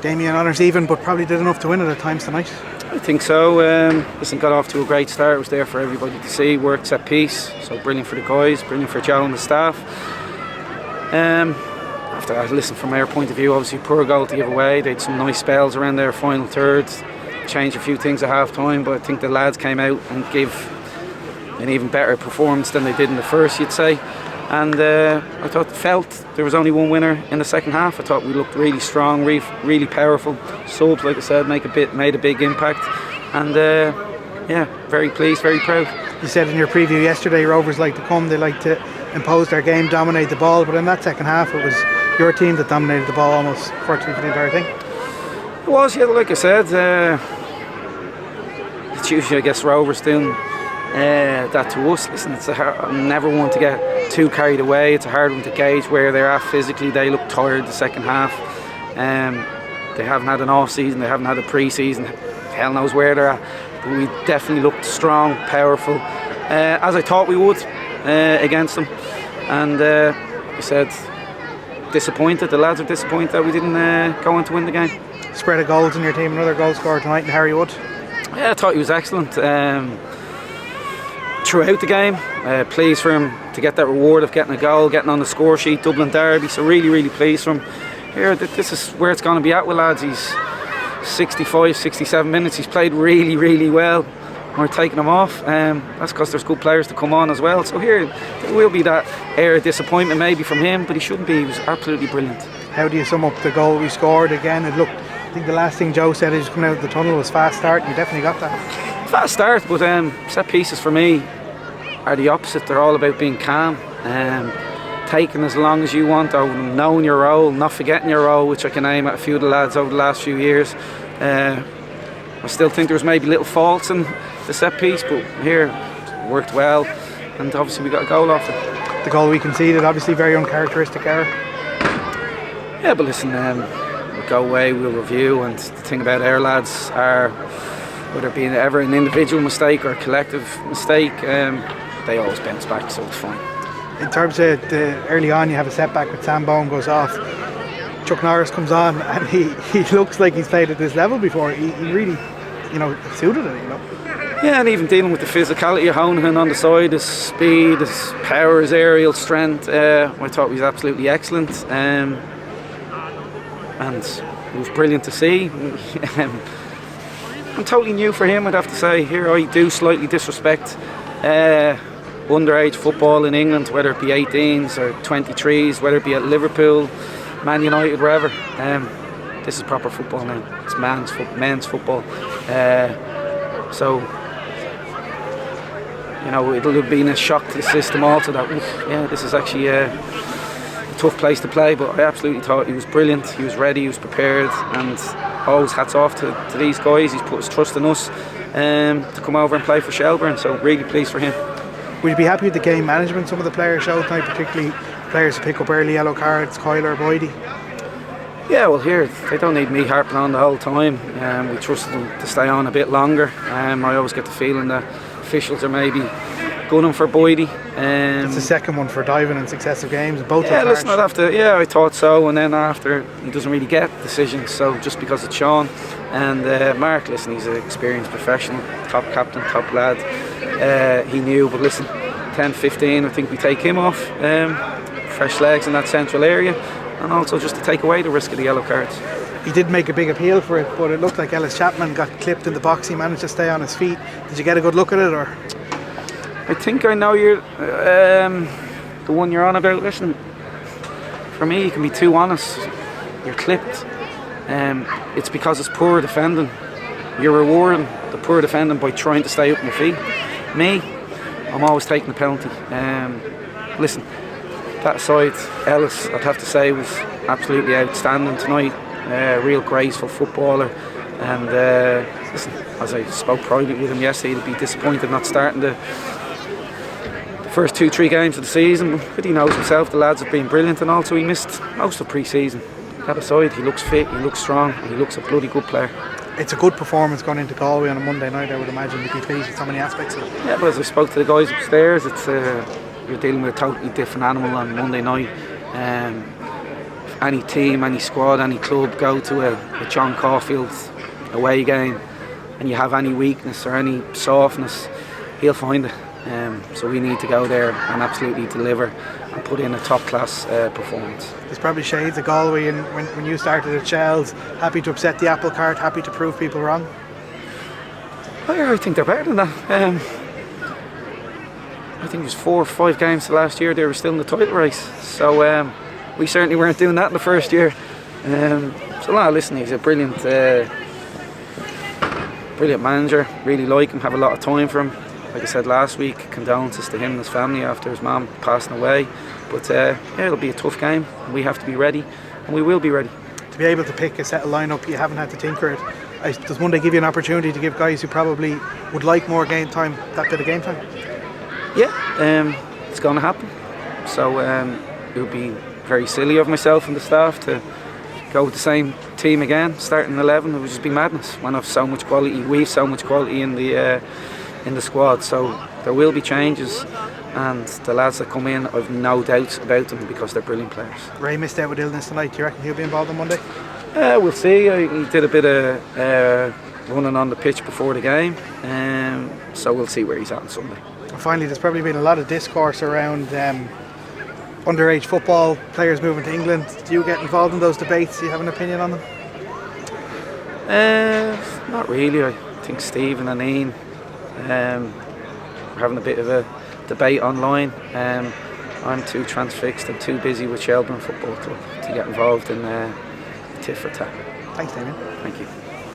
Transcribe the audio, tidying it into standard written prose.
Damien honours even, but probably did enough to win it at times tonight. I think so. Listen, got off to a great start. It was there for everybody to see. Worked set piece, so brilliant for the guys, brilliant for Joe and the staff. After that, listen, from our point of view, obviously poor goal to give away. They had some nice spells around their final third, changed a few things at half time, but I think the lads came out and gave an even better performance than they did in the first, you'd say. And I felt there was only one winner in the second half. I thought we looked really strong, really powerful. Subs, like I said, made a big impact. And yeah, very pleased, very proud. You said in your preview yesterday, Rovers like to come, they like to impose their game, dominate the ball, but in that second half it was your team that dominated the ball almost virtually for the entire thing. It was, yeah, like I said, it's usually, I guess, Rovers doing that to us. Listen, I never want to get too carried away. It's a hard one to gauge where they're at physically. They look tired the second half. They haven't had an off season, they haven't had a pre-season, hell knows where they're at, but we definitely looked strong, powerful, as I thought we would against them. And I said, disappointed, the lads are disappointed that we didn't go on to win the game. Spread of goals in your team, another goal scorer tonight in Harry Wood. Yeah, I thought he was excellent throughout the game. Pleased for him to get that reward of getting a goal, getting on the score sheet, Dublin derby, so really pleased for him. Here, this is where it's going to be at with lads. He's 65, 67 minutes, he's played really well. We're taking him off. That's because there's good players to come on as well. So here, there will be that air of disappointment maybe from him, but he shouldn't be. He was absolutely brilliant. How do you sum up the goal we scored again? It looked, I think the last thing Joe said as coming out of the tunnel was fast start, and you definitely got that. Fast start, but set pieces for me are the opposite. They're all about being calm, taking as long as you want, or knowing your role, not forgetting your role, which I can aim at a few of the lads over the last few years. I still think there was maybe little faults in the set piece, but here it worked well, and obviously we got a goal off it. The goal we conceded, obviously very uncharacteristic error. Yeah, but listen, we'll go away, we'll review, and the thing about our lads are, whether it be ever an individual mistake or a collective mistake, they always bounce back, so it's fine. In terms of early on, you have a setback with Sam Bone goes off. Chuck Norris comes on, and he looks like he's played at this level before. He really, suited it, Yeah, and even dealing with the physicality of Honohan on the side, his speed, his power, his aerial strength, I thought he was absolutely excellent. And it was brilliant to see. I'm totally new for him, I'd have to say. Here I do slightly disrespect underage football in England, whether it be 18s or 23s, whether it be at Liverpool, Man United, wherever. This is proper football now. It's men's football. So, it'll have been a shock to the system also that, this is actually a tough place to play, but I absolutely thought he was brilliant. He was ready, he was prepared, and always hats off to these guys. He's put his trust in us to come over and play for Shelbourne, so really pleased for him. Would you be happy with the game management some of the players showed tonight, particularly players who pick up early yellow cards, Coyler, Boydie? Yeah, well here, they don't need me harping on the whole time. We trusted them to stay on a bit longer. I always get the feeling that officials are maybe gunning for Boydie. It's the second one for diving in successive games, both yeah, listen, I'd have to, yeah, I thought so, and then after, he doesn't really get decisions, so just because it's Sean. And Mark, listen, he's an experienced professional, top captain, top lad. He knew, but listen, 10-15, I think we take him off. Fresh legs in that central area, and also just to take away the risk of the yellow cards. He did make a big appeal for it, but it looked like Ellis Chapman got clipped in the box. He managed to stay on his feet. Did you get a good look at it, or? I think I know you're the one you're on about. Listen, for me, you can be too honest. You're clipped. It's because it's poor defending. You're rewarding the poor defending by trying to stay up on your feet. Me, I'm always taking the penalty. Listen, that aside, Ellis, I'd have to say, was absolutely outstanding tonight. Real graceful footballer, and listen, as I spoke privately with him yesterday, he'd be disappointed not starting the first 2-3 games of the season, but he knows himself, the lads have been brilliant, and also he missed most of pre-season. That aside, he looks fit, he looks strong, and he looks a bloody good player. It's a good performance going into Galway on a Monday night, I would imagine. You'd be pleased with so many aspects of it. Yeah, but as I spoke to the guys upstairs, it's you're dealing with a totally different animal on Monday night. any team, any squad, any club go to a John Caulfield away game and you have any weakness or any softness, he'll find it. So we need to go there and absolutely deliver and put in a top class performance. There's probably shades of Galway, and when you started at Shels, happy to upset the apple cart, happy to prove people wrong. I think they're better than that. I think it was 4 or 5 games the last year they were still in the title race, so we certainly weren't doing that in the first year. So no, listen, he's a brilliant manager, really like him, have a lot of time for him. Like I said last week, condolences to him and his family after his mum passing away, but yeah, it'll be a tough game and we have to be ready, and we will be ready. To be able to pick a set of lineup, you haven't had to tinker it. Does Monday give you an opportunity to give guys who probably would like more game time that bit of game time? Yeah, it's going to happen. So it would be very silly of myself and the staff to go with the same team again, starting 11. It would just be madness when I've so much quality. We've so much quality in the squad. So there will be changes, and the lads that come in, I've no doubts about them because they're brilliant players. Ray missed out with illness tonight. Do you reckon he'll be involved on Monday? We'll see. He did a bit of running on the pitch before the game, so we'll see where he's at on Sunday. And finally, there's probably been a lot of discourse around underage football, players moving to England. Do you get involved in those debates? Do you have an opinion on them? Not really. I think Stephen and Ian are having a bit of a debate online. I'm too transfixed and too busy with Shelbourne Football Club to get involved in tit for tat. Thanks, Damien. Thank you.